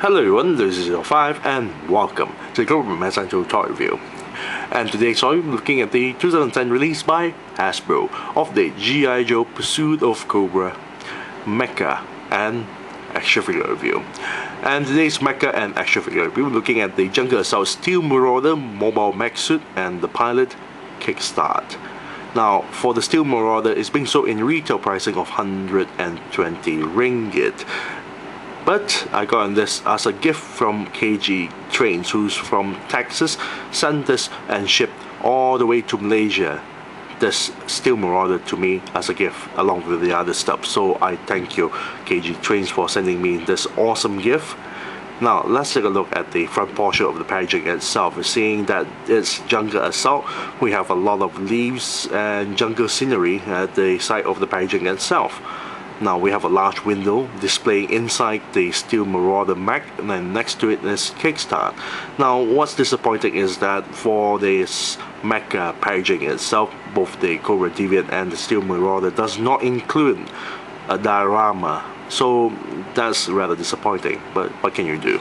Hello everyone, this is 05 and welcome to the Cobra Essential Toy Review. And today's toy, we're looking at the 2010 release by Hasbro of the G.I. Joe Pursuit of Cobra Mecha and Action Figure Review. And today's Mecha and Action Figure Review, we're looking at the Jungle Assault Steel Marauder mobile mech suit and the Pilot Kickstart. Now, for the Steel Marauder, it's being sold in retail pricing of 120 ringgit. But I got this as a gift from KG Trains, who's from Texas, sent this and shipped all the way to Malaysia, this Steel Marauder, to me as a gift along with the other stuff. So I thank you, KG Trains, for sending me this awesome gift. Now let's take a look at the front portion of the packaging itself. Seeing that it's Jungle Assault, we have a lot of leaves and jungle scenery at the side of the packaging itself. Now we have a large window displaying inside the Steel Marauder mech, and then next to it is Kickstart. Now what's disappointing is that for this mecha packaging itself, both the Cobra Deviant and the Steel Marauder does not include a diorama. So that's rather disappointing, but what can you do?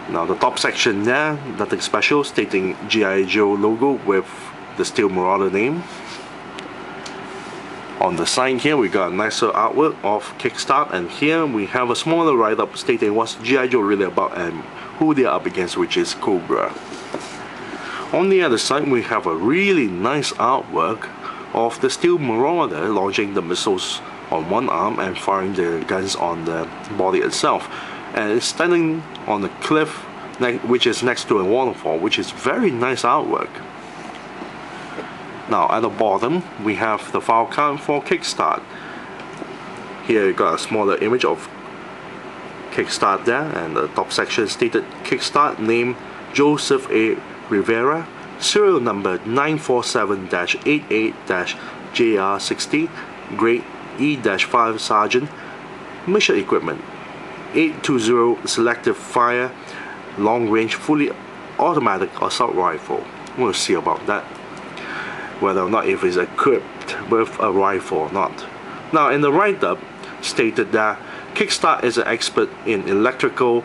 Now the top section there, nothing special, stating G.I. Joe logo with the Steel Marauder name. On the side here, we got a nicer artwork of Kickstart, and here we have a smaller write-up stating what's G.I. Joe really about and who they are up against, which is Cobra. On the other side, we have a really nice artwork of the Steel Marauder launching the missiles on one arm and firing the guns on the body itself. And it's standing on a cliff which is next to a waterfall, which is very nice artwork. Now at the bottom we have the file card for Kickstart. Here you got a smaller image of Kickstart there, and the top section stated Kickstart, name Joseph A. Rivera, serial number 947-88-JR60, grade E-5 Sergeant, mission equipment 820 selective fire, long range fully automatic assault rifle. We'll see about that, whether or not if it's equipped with a rifle or not. Now in the write-up stated that Kickstart is an expert in electrical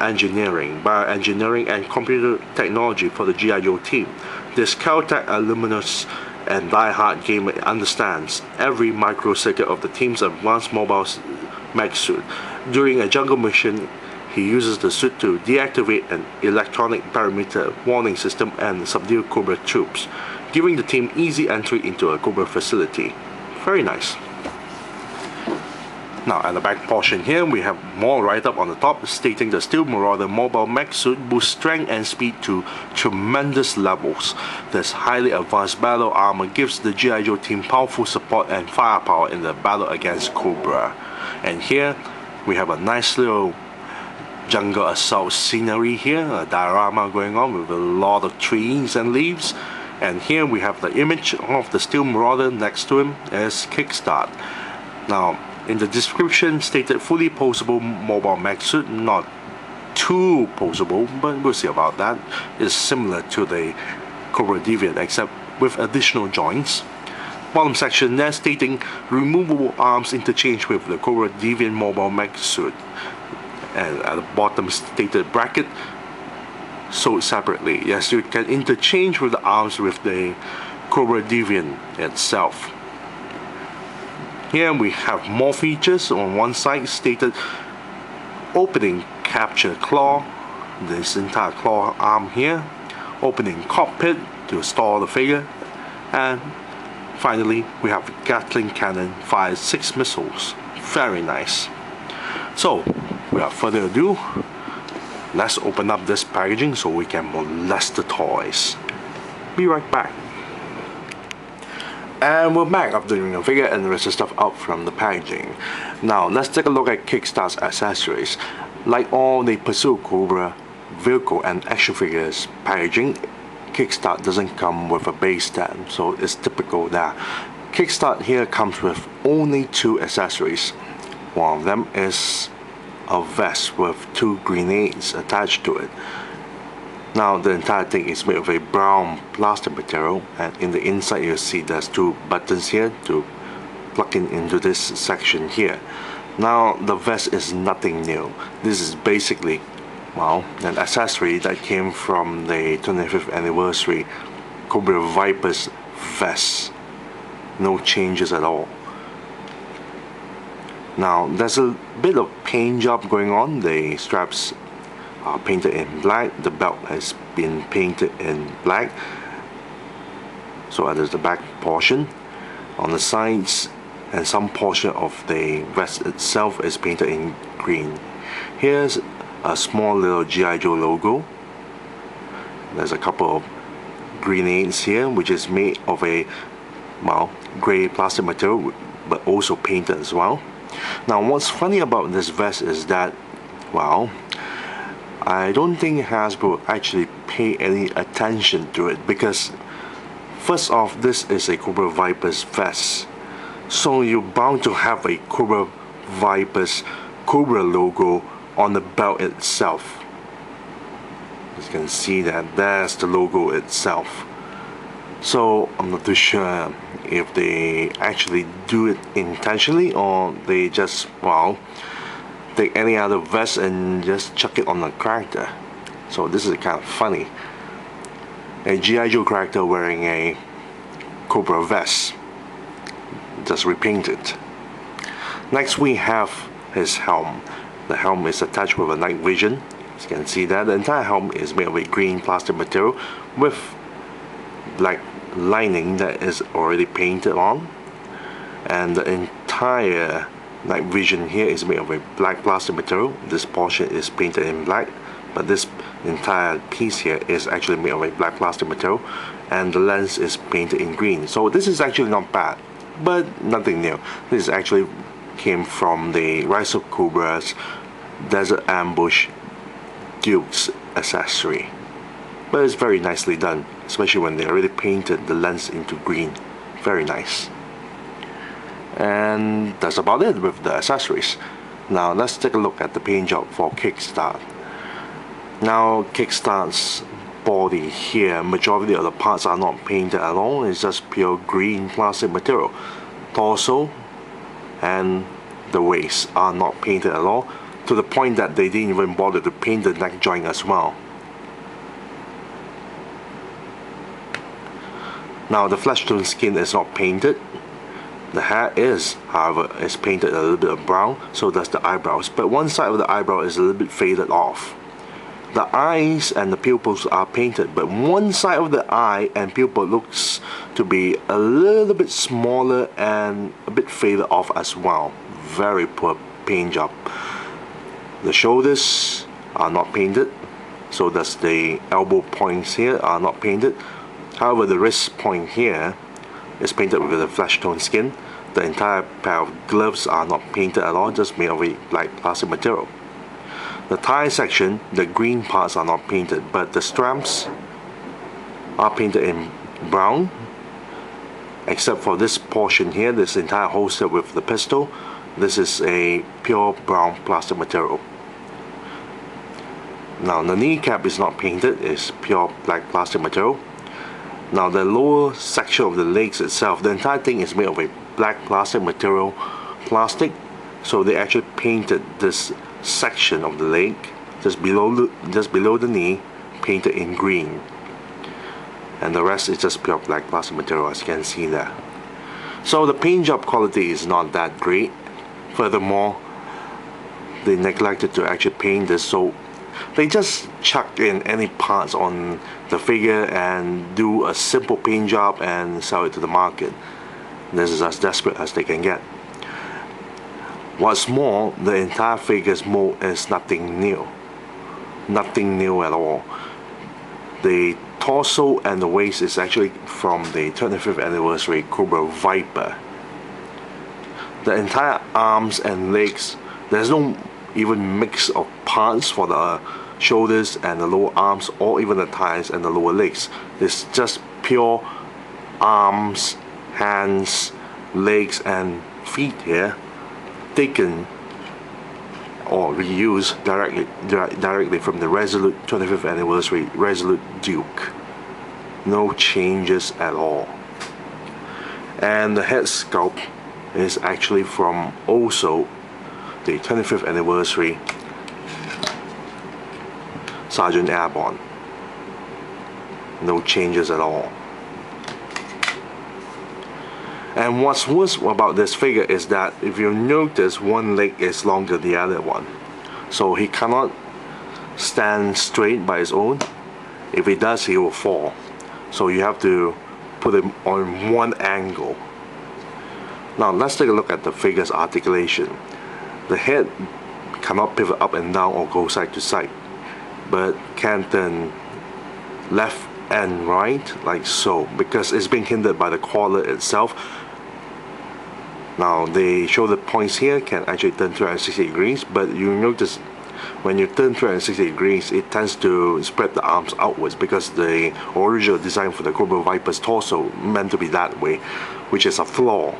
engineering, bioengineering and computer technology for the G.I. Joe team. This Caltech alumnus and die-hard gamer understands every microcircuit of the team's advanced mobile mech suit. During a jungle mission, he uses the suit to deactivate an electronic perimeter warning system and subdue Cobra troops, giving the team easy entry into a Cobra facility. Very nice. Now at the back portion here, we have more write-up on the top stating the Steel Marauder mobile mech suit boosts strength and speed to tremendous levels. This highly advanced battle armor gives the G.I. Joe team powerful support and firepower in the battle against Cobra. And here we have a nice little Jungle Assault scenery here, a diorama going on with a lot of trees and leaves. And here we have the image of the Steel Marauder, next to him as Kickstart. Now in the description stated fully posable mobile mech suit, not too posable, but we'll see about that. It's similar to the Cobra Deviant except with additional joints. Bottom section there stating removable arms interchange with the Cobra Deviant mobile mech suit. And at the bottom stated bracket, sold separately. Yes, you can interchange with the arms with the Cobra Deviant itself. Here we have more features. On one side stated opening capture claw, this entire claw arm here, opening cockpit to store the figure, and finally we have Gatling cannon, fires 6 missiles. Very nice. So without further ado, let's open up this packaging so we can molest the toys. Be right back. And we're back after doing a figure and the rest of stuff out from the packaging. Now let's take a look at Kickstart's accessories. Like all the Pursuit Cobra vehicle and action figures packaging, Kickstart doesn't come with a base stand, so it's typical that Kickstart here comes with only 2 accessories. One of them is a vest with 2 grenades attached to it. Now the entire thing is made of a brown plastic material, and in the inside you'll see there's 2 buttons here to plug in into this section here. Now the vest is nothing new. This is basically, well, an accessory that came from the 25th anniversary Cobra Viper's vest. No changes at all. Now there's a bit of paint job going on. The straps are painted in black. The belt has been painted in black. So there's the back portion. On the sides and some portion of the vest itself is painted in green. Here's a small little G.I. Joe logo. There's a couple of grenades here, which is made of a, well, grey plastic material, but also painted as well. Now what's funny about this vest is that, well, I don't think Hasbro actually pay any attention to it, because first off, this is a Cobra Viper's vest, so you're bound to have a Cobra Viper's Cobra logo on the belt itself. You can see that there's the logo itself. So I'm not too sure if they actually do it intentionally, or they just, well, take any other vest and just chuck it on the character. So this is kind of funny. A G.I. Joe character wearing a Cobra vest, just repainted. Next we have his helm. The helm is attached with a night vision. As you can see that the entire helm is made of a green plastic material with black lining that is already painted on, and the entire night vision here is made of a black plastic material. This portion is painted in black, but this entire piece here is actually made of a black plastic material, and the lens is painted in green. So this is actually not bad, but nothing new. This actually came from the Rise of Cobra's Desert Ambush Duke's accessory, but it's very nicely done, especially when they already painted the lens into green. Very nice. And that's about it with the accessories. Now let's take a look at the paint job for Kickstart. Now Kickstart's body here, majority of the parts are not painted at all. It's just pure green plastic material. Torso and the waist are not painted at all, to the point that they didn't even bother to paint the neck joint as well. Now the flesh tone skin is not painted. The hair is, however, is painted a little bit of brown, so does the eyebrows, but one side of the eyebrow is a little bit faded off. The eyes and the pupils are painted, but one side of the eye and pupil looks to be a little bit smaller and a bit faded off as well. Very poor paint job. The shoulders are not painted, so does the elbow points here are not painted. However, the wrist point here is painted with the flesh tone skin. The entire pair of gloves are not painted at all, just made of a black plastic material. The thigh section, the green parts are not painted, but the straps are painted in brown, except for this portion here, this entire holster with the pistol. This is a pure brown plastic material. Now the kneecap is not painted, it's pure black plastic material. Now the lower section of the legs itself, the entire thing is made of a black plastic material, so they actually painted this section of the leg just below the knee, painted in green, and the rest is just pure black plastic material, as you can see there. So the paint job quality is not that great. Furthermore, they neglected to actually paint this, so they just chuck in any parts on the figure and do a simple paint job and sell it to the market. This is as desperate as they can get. What's more, the entire figure's mold is nothing new. Nothing new at all. The torso and the waist is actually from the 25th anniversary Cobra Viper. The entire arms and legs, there's no even mix of parts for the shoulders and the lower arms, or even the thighs and the lower legs. It's just pure arms, hands, legs and feet here, taken or reused directly from the Resolute 25th anniversary Resolute Duke. No changes at all. And the head sculpt is actually from also the 25th anniversary Sergeant Airborne. No changes at all. And what's worse about this figure is that if you notice, one leg is longer than the other one, so he cannot stand straight by his own. If he does, he will fall, so you have to put him on one angle. Now let's take a look at the figure's articulation. The head cannot pivot up and down or go side to side, but can turn left and right like so, because it's being hindered by the collar itself. Now the shoulder points here can actually turn 360 degrees, but you notice when you turn 360 degrees, it tends to spread the arms outwards, because the original design for the Cobra Viper's torso meant to be that way, which is a flaw.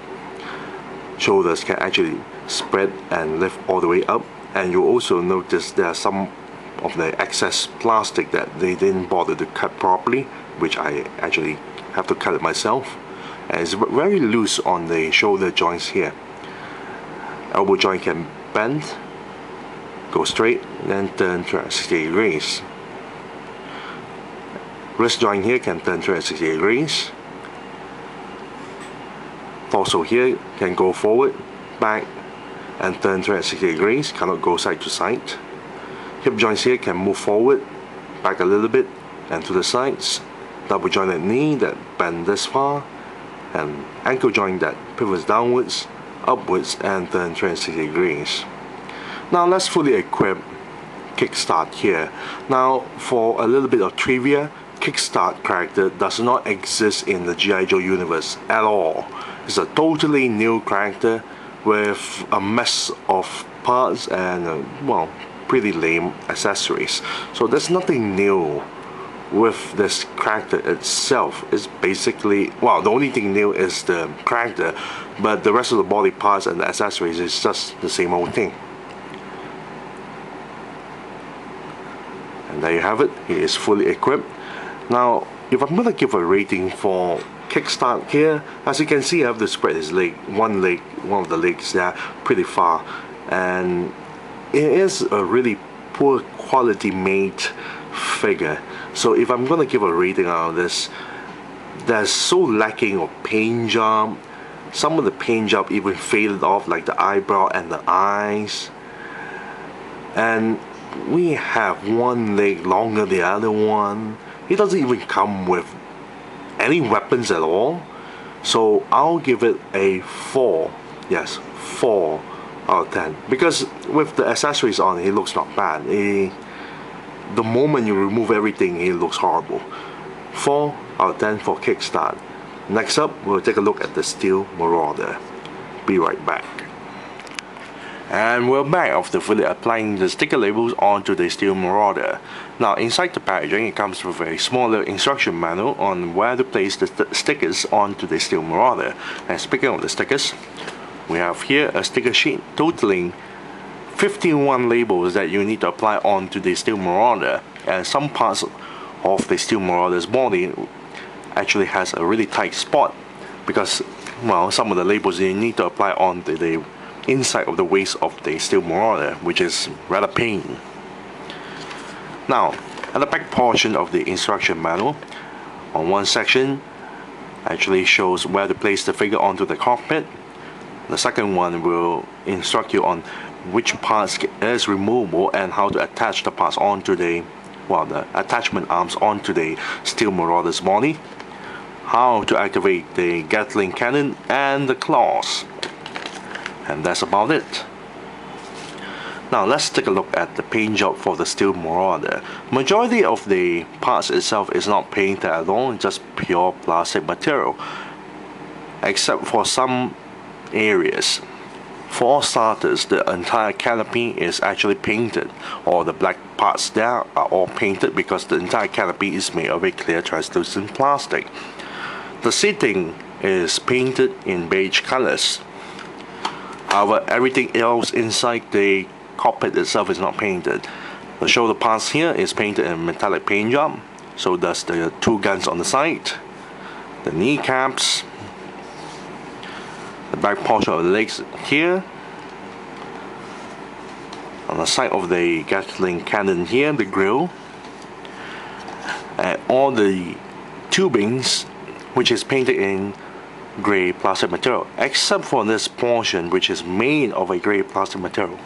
Shoulders can actually spread and lift all the way up, and you also notice there are some of the excess plastic that they didn't bother to cut properly, which I actually have to cut it myself, and it's very loose on the shoulder joints here. Elbow joint can bend, go straight, then turn 360 degrees. Wrist joint here can turn 360 degrees. Torso here can go forward, back, and turn 360 degrees, cannot go side to side. Hip joints here can move forward, back a little bit, and to the sides. Double jointed knee that bend this far, and ankle joint that pivots downwards, upwards, and turn 360 degrees. Now let's fully equip Kickstart here. Now for a little bit of trivia, Kickstart character does not exist in the G.I. Joe universe at all. It's a totally new character with a mess of parts and well, pretty lame accessories. So there's nothing new with this character itself. It's basically, well, the only thing new is the character, but the rest of the body parts and the accessories is just the same old thing. And there you have it, he is fully equipped. Now if I'm gonna give a rating for Kickstart here, as you can see, I have to spread his leg, one of the legs there pretty far, and it is a really poor quality made figure. So if I'm gonna give a rating out of this, there's so lacking of paint job. Some of the paint job even faded off, like the eyebrow and the eyes, and we have one leg longer than the other one. He doesn't even come with any weapons at all, so I'll give it a 4. Yes, 4 out of 10, because with the accessories on, he looks not bad. The moment you remove everything, he looks horrible. 4 out of 10 for Kickstart. Next up, we'll take a look at the Steel Marauder. Be right back. And we're back after fully applying the sticker labels onto the Steel Marauder. Now inside the packaging, it comes with a smaller instruction manual on where to place the stickers onto the Steel Marauder. And speaking of the stickers, we have here a sticker sheet totaling 51 labels that you need to apply onto the Steel Marauder, and some parts of the Steel Marauder's body actually has a really tight spot, because well, some of the labels you need to apply onto the inside of the waist of the Steel Marauder, which is rather pain. Now at the back portion of the instruction manual, on one section actually shows where to place the figure onto the cockpit. The second one will instruct you on which parts is removable and how to attach the parts onto the, well, the attachment arms onto the Steel Marauder's body, how to activate the Gatling cannon and the claws, and that's about it. Now let's take a look at the paint job for the Steel Marauder. Majority of the parts itself is not painted at all, just pure plastic material, except for some areas. For starters, the entire canopy is actually painted. All the black parts there are all painted because the entire canopy is made of a clear translucent plastic. The seating is painted in beige colors. However, everything else inside the cockpit itself is not painted. The shoulder parts here is painted in metallic paint job. So does the two guns on the side, the kneecaps, the back portion of the legs here, On the side of the Gatling cannon here, the grill, and all the tubings, which is painted in grey plastic material, except for this portion which is made of a grey plastic material.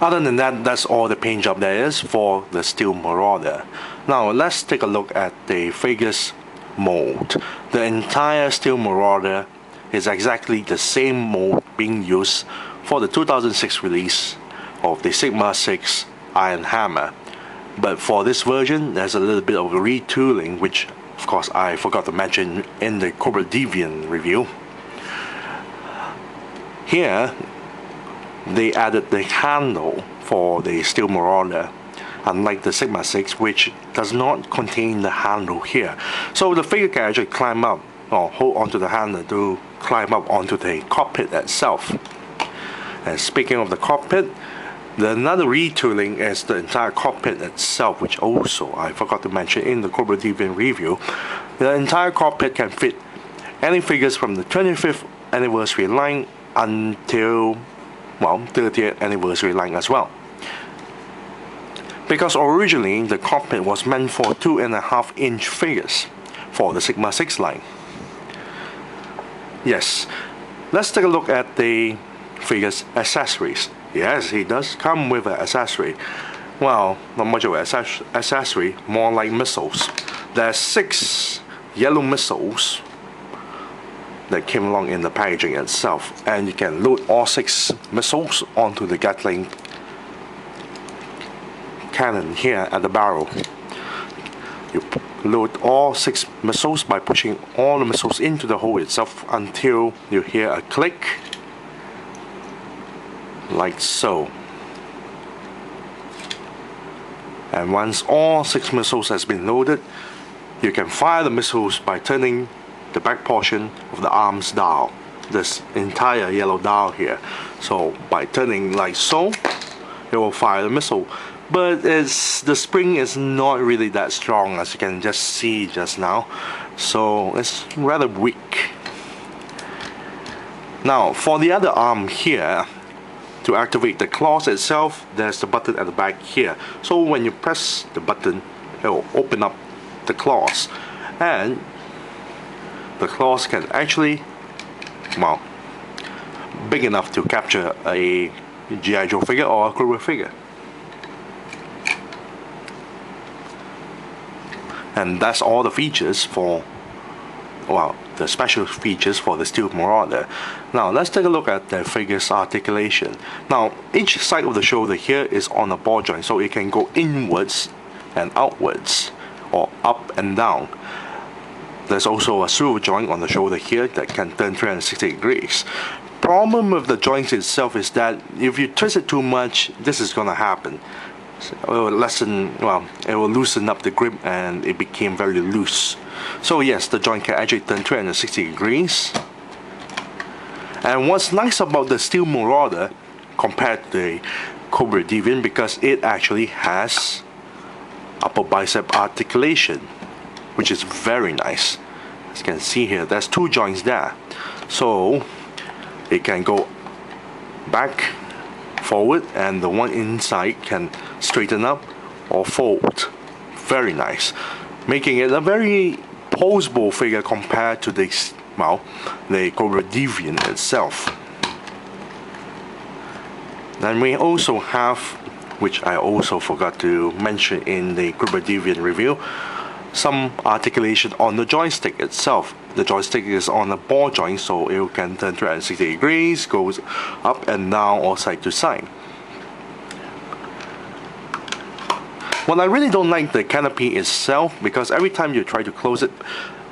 Other than that, that's all the paint job there is for the Steel Marauder. Now let's take a look at the figures mold. The entire Steel Marauder is exactly the same mold being used for the 2006 release of the Sigma 6 Iron Hammer. But for this version, there's a little bit of retooling, which of course I forgot to mention in the Cobra Deviant review. Here, they added the handle for the Steel Marauder, unlike the Sigma 6, which does not contain the handle here. So the figure can actually climb up or hold onto the handle to climb up onto the cockpit itself. And speaking of the cockpit, another retooling is the entire cockpit itself, which also I forgot to mention in the Cobra Deviant review. The entire cockpit can fit any figures from the 25th anniversary line until, well, 30th anniversary line as well. Because originally the cockpit was meant for 2.5-inch figures for the Sigma 6 line. Yes, let's take a look at the figure's accessories. Yes, he does come with an accessory. Well, not much of an accessory, more like missiles. There's 6 yellow missiles that came along in the packaging itself, and you can load all 6 missiles onto the Gatling cannon here at the barrel. You load all 6 missiles by pushing all the missiles into the hole itself until you hear a click, like so. And once all 6 missiles has been loaded, you can fire the missiles by turning the back portion of the arms dial, this entire yellow dial here. So by turning like so, it will fire the missile. But the spring is not really that strong, as you can just see just now, so it's rather weak. Now for the other arm here, to activate the claws itself, there's the button at the back here. So when you press the button, it will open up the claws, and the claws can actually, well, big enough to capture a G.I. Joe figure or a Cobra figure. And that's all the features for, well, the special features for the Steel Marauder. Now let's take a look at the figure's articulation. Now each side of the shoulder here is on a ball joint, so it can go inwards and outwards, or up and down. There's also a swivel joint on the shoulder here that can turn 360 degrees. Problem with the joint itself is that if you twist it too much, this is gonna happen. It will it will loosen up the grip, and it became very loose. So yes, the joint can actually turn 360 degrees. And what's nice about the Steel Marauder compared to the Cobra Deviant, because it actually has upper bicep articulation, which is very nice. As you can see here, there's 2 joints there. So it can go back, forward, and the one inside can straighten up or fold. Very nice, making it a very poseable figure compared to the, well, the Cobra Deviant itself. Then we also have, which I also forgot to mention in the Cobra Deviant review, some articulation on the joystick itself. The joystick is on a ball joint, so it can turn 360 degrees, goes up and down or side to side. Well, I really don't like the canopy itself, because every time you try to close it,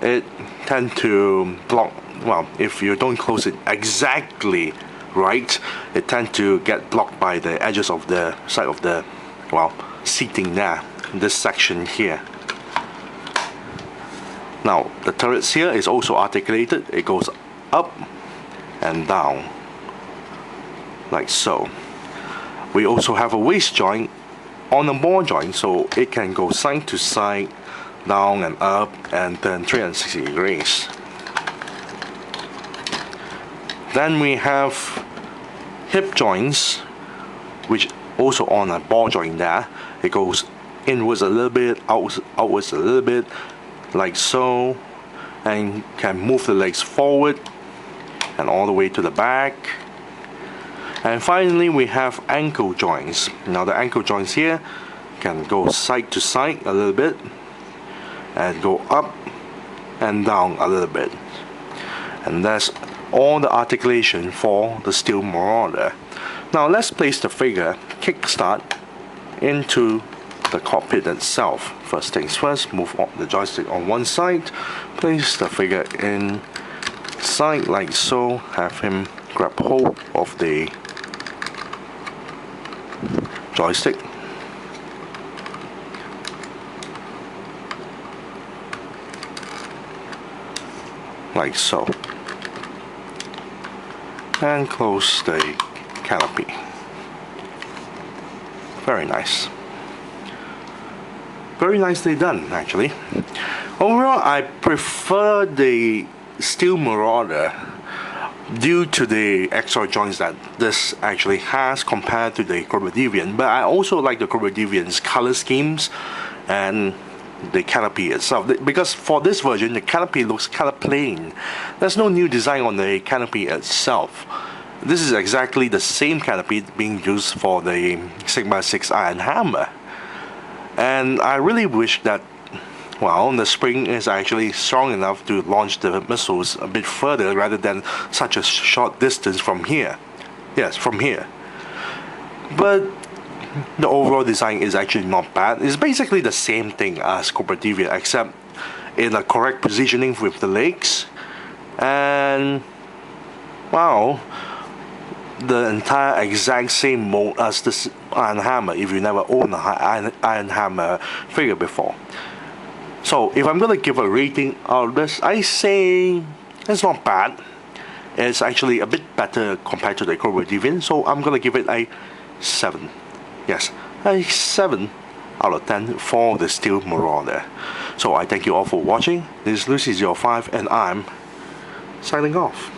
it tends to block. Well, if you don't close it exactly right, it tends to get blocked by the edges of the side of the, well, seating there, this section here. Now the turrets here is also articulated. It goes up and down like so. We also have a waist joint on the ball joint, so it can go side to side, down and up, and then 360 degrees. Then we have hip joints, which also on a ball joint there. It goes inwards a little bit, outwards a little bit, like so, and can move the legs forward and all the way to the back. And finally, we have ankle joints. Now the ankle joints here can go side to side a little bit and go up and down a little bit. And that's all the articulation for the Steel Marauder. Now let's place the figure kickstart into the cockpit itself. First things first, move the joystick on one side, place the figure inside like so, have him grab hold of the joystick. Like so. And close the canopy. Very nice. Very nicely done, actually. Overall, I prefer the Steel Marauder due to the extra joints that this actually has compared to the Cobra Deviant. But I also like the Cobra Deviant's color schemes and the canopy itself, because for this version the canopy looks kind of plain. There's no new design on the canopy itself. This is exactly the same canopy being used for the Sigma 6 Iron Hammer, and I really wish that, well, the spring is actually strong enough to launch the missiles a bit further rather than such a short distance from here. Yes, from here. But the overall design is actually not bad. It's basically the same thing as Cobra Deviant, except in a correct positioning with the legs, and wow, the entire exact same mold as this Iron Hammer if you never owned an Iron Hammer figure before. So if I'm gonna give a rating out of this, I say it's not bad. It's actually a bit better compared to the Cobra Deviant, so I'm gonna give it a 7. Yes, a 7 out of 10 for the Steel Marauder. So I thank you all for watching. This is Lucy05 and I'm signing off.